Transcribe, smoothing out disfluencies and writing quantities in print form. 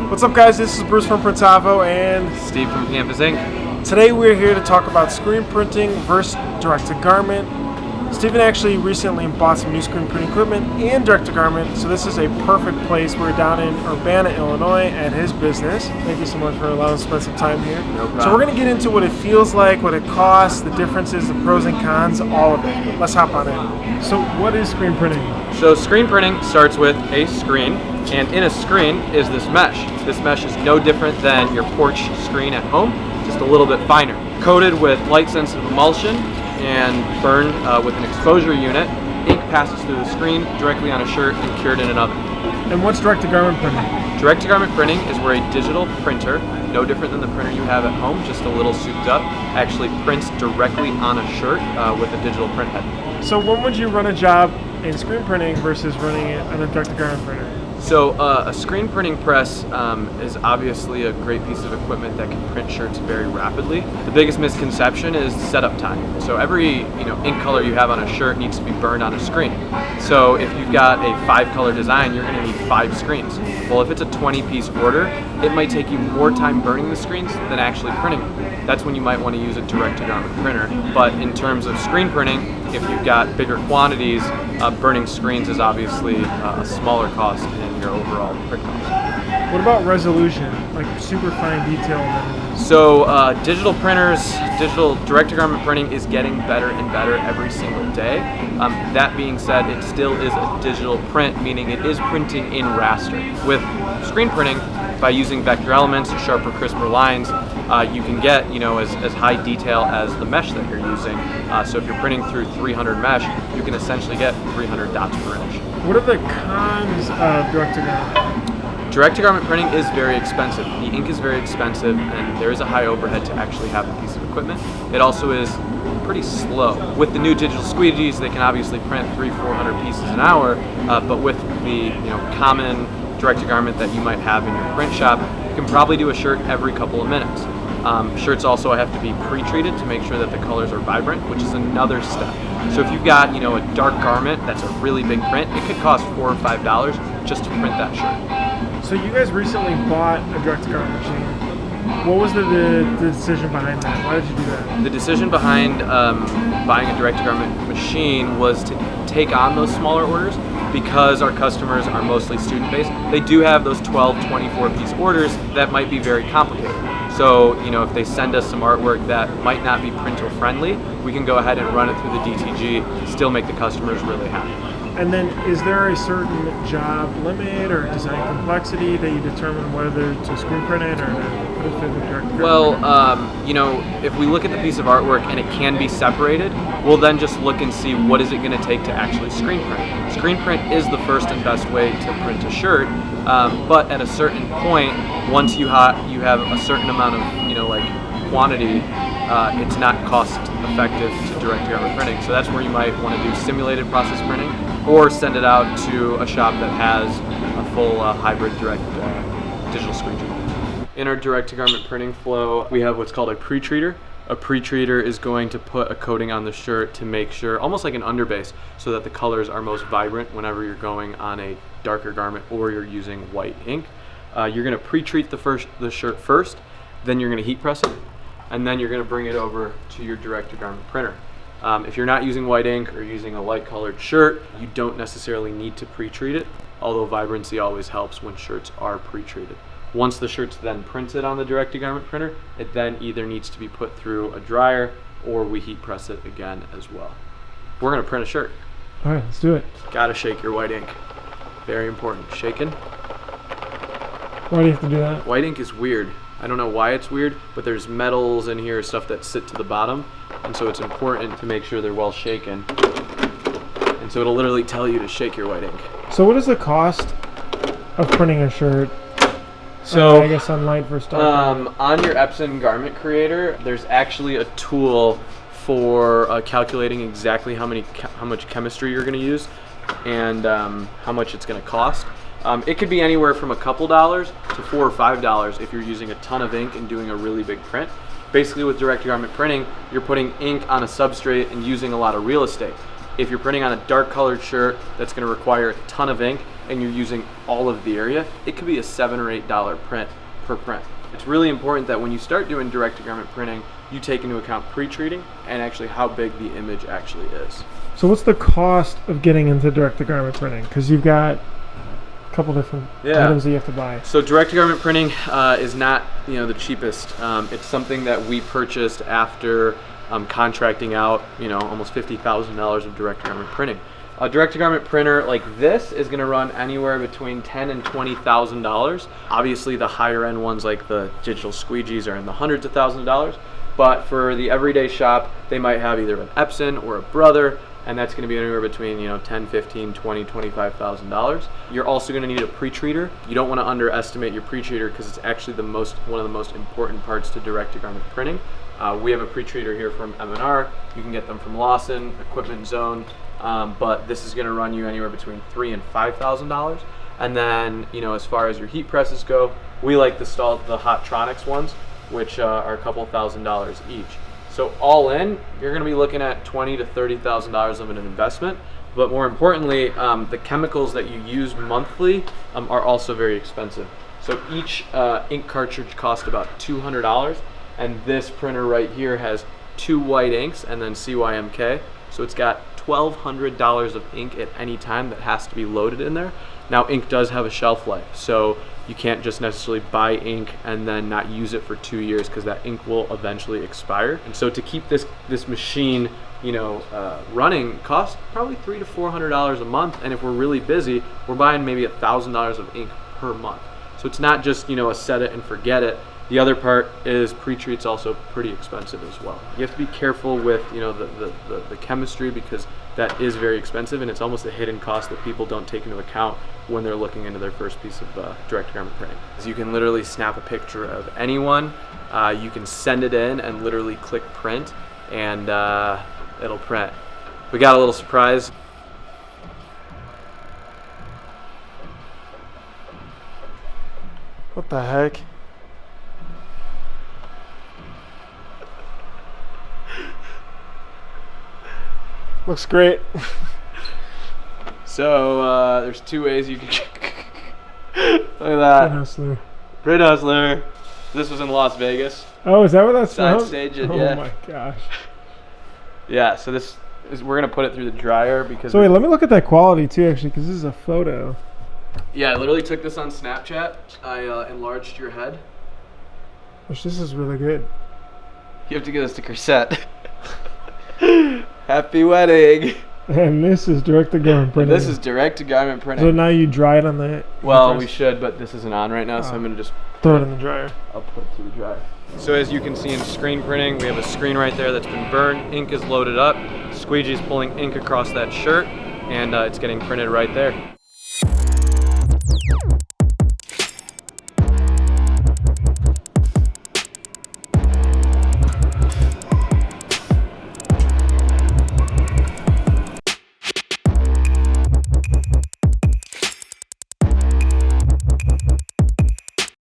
What's up, guys? This is Bruce from Printavo and Steve from Campus Ink. Today we're here to talk about screen printing versus direct-to-garment. Steven actually recently bought some new screen printing equipment and direct-to-garment, so this is a perfect place. We're down in Urbana, Illinois at his business. Thank you so much for allowing us to spend some time here. No problem. So we're going to get into what it feels like, what it costs, the differences, the pros and cons, all of it. Let's hop on in. So what is screen printing? So screen printing starts with a screen, and in a screen is this mesh. This mesh is no different than your porch screen at home, just a little bit finer. Coated with light-sensitive emulsion and burned with an exposure unit. Ink passes through the screen directly on a shirt and cured in an oven. And what's direct-to-garment printing? Direct-to-garment printing is where a digital printer, no different than the printer you have at home, just a little souped up, actually prints directly on a shirt with a digital print head. So when would you run a job in screen printing versus running it on a direct-to-garment printer? So a screen printing press is obviously a great piece of equipment that can print shirts very rapidly. The biggest misconception is setup time. So every ink color you have on a shirt needs to be burned on a screen. So if you've got a 5-color design, you're going to need 5 screens. Well, if it's a 20-piece order, it might take you more time burning the screens than actually printing them. That's when you might want to use a direct-to-garment printer. But in terms of screen printing, if you've got bigger quantities, burning screens is obviously a smaller cost in your overall print cost. What about resolution, like super fine detail? So digital printers, digital direct-to-garment printing is getting better and better every single day. That being said, it still is a digital print, meaning it is printing in raster. With screen printing, by using vector elements, sharper, crisper lines, you can get as high detail as the mesh that you're using. So if you're printing through 300 mesh, you can essentially get 300 dots per inch. What are the cons of direct-to-garment? Direct-to-garment printing is very expensive. The ink is very expensive, and there is a high overhead to actually have a piece of equipment. It also is pretty slow. With the new digital squeegees, they can obviously print 300-400 pieces an hour, but with the common direct-to-garment that you might have in your print shop, you can probably do a shirt every couple of minutes. Shirts also have to be pre-treated to make sure that the colors are vibrant, which is another step. So if you've got a dark garment that's a really big print, it could cost $4 or $5 just to print that shirt. So you guys recently bought a direct-to-garment machine. What was the decision behind that? Why did you do that? The decision behind buying a direct-to-garment machine was to take on those smaller orders because our customers are mostly student-based. They do have those 12, 24-piece orders that might be very complicated. So, if they send us some artwork that might not be printer-friendly, we can go ahead and run it through the DTG, still make the customers really happy. And then, is there a certain job limit or design complexity that you determine whether to screen print it or to put it through the direct-to-garment? Well, if we look at the piece of artwork and it can be separated, we'll then just look and see what is it going to take to actually screen print. Screen print is the first and best way to print a shirt, but at a certain point, once you have a certain amount of quantity, it's not cost effective to direct-to-garment printing. So that's where you might want to do simulated process printing or send it out to a shop that has a full hybrid direct digital screen printer. In our direct-to-garment printing flow, we have what's called a pretreater. A pretreater is going to put a coating on the shirt to make sure, almost like an underbase, so that the colors are most vibrant whenever you're going on a darker garment or you're using white ink. You're going to pre-treat the shirt first, then you're going to heat press it, and then you're going to bring it over to your direct-to-garment printer. If you're not using white ink or using a light-colored shirt, you don't necessarily need to pre-treat it, although vibrancy always helps when shirts are pre-treated. Once the shirt's then printed on the direct-to-garment printer, it then either needs to be put through a dryer or we heat press it again as well. We're going to print a shirt. All right, let's do it. Gotta shake your white ink. Very important. Shaken. Why do you have to do that? White ink is weird. I don't know why it's weird, but there's metals in here, stuff that sit to the bottom, and so it's important to make sure they're well shaken. And so it'll literally tell you to shake your white ink. So what is the cost of printing a shirt? So I guess on light versus dark. on your Epson Garment Creator, there's actually a tool for calculating exactly how much chemistry you're going to use and how much it's going to cost. It could be anywhere from a couple dollars to $4 or $5 if you're using a ton of ink and doing a really big print. Basically, with direct-to-garment printing, you're putting ink on a substrate and using a lot of real estate. If you're printing on a dark colored shirt that's going to require a ton of ink, and you're using all of the area, it could be a $7 or $8 print per print. It's really important that when you start doing direct-to-garment printing, you take into account pre-treating and actually how big the image actually is. So what's the cost of getting into direct-to-garment printing? Because you've got a couple different items that you have to buy. So direct-to-garment printing is not, the cheapest. It's something that we purchased after contracting out, almost $50,000 of direct-to-garment printing. A direct-to-garment printer like this is going to run anywhere between $10,000 and $20,000. Obviously, the higher-end ones like the digital squeegees are in the hundreds of thousands of dollars. But for the everyday shop, they might have either an Epson or a Brother, and that's going to be anywhere between $10,000, $15,000, $20,000, $25,000. You're also going to need a pre-treater. You don't want to underestimate your pre-treater because it's actually one of the most important parts to direct-to-garment printing. We have a pre-treater here from M&R. You can get them from Lawson, Equipment Zone, but this is going to run you anywhere between $3,000 and $5,000. And then, as far as your heat presses go, we like the Hottronics ones, which are a couple $1,000s each. So all in, you're going to be looking at $20,000 to $30,000 of an investment. But more importantly, the chemicals that you use monthly are also very expensive. So each ink cartridge costs about $200, and this printer right here has 2 white inks and then CYMK. So it's got $1,200 of ink at any time that has to be loaded in there. Now, ink does have a shelf life, so you can't just necessarily buy ink and then not use it for 2 years because that ink will eventually expire. And so to keep this machine, running costs probably $300 to $400 a month. And if we're really busy, we're buying maybe $1,000 of ink per month. So it's not just a set it and forget it. The other part is pre-treat's also pretty expensive as well. You have to be careful with the chemistry because that is very expensive, and it's almost a hidden cost that people don't take into account when they're looking into their first piece of direct-to-garment printing. You can literally snap a picture of anyone, you can send it in and literally click print, and it'll print. We got a little surprise. What the heck? Looks great. So there's 2 ways you can look at that. Print Hustler. Print Hustler. This was in Las Vegas. Oh, is that what that's Side from? stage it, Oh yeah. my gosh. Yeah, so we're gonna put it through the dryer because. So wait, let me look at that quality too, actually, because this is a photo. Yeah, I literally took this on Snapchat. I enlarged your head. Which this is really good. You have to get this to Corsette. Happy wedding. And this is direct-to-garment printing. This is direct-to-garment printing. So now you dry it on the. Well, we should, but this isn't on right now, so I'm gonna just throw it in the dryer. I'll put it through the dryer. So as you can see in screen printing, we have a screen right there that's been burned. Ink is loaded up. Squeegee's pulling ink across that shirt, and it's getting printed right there.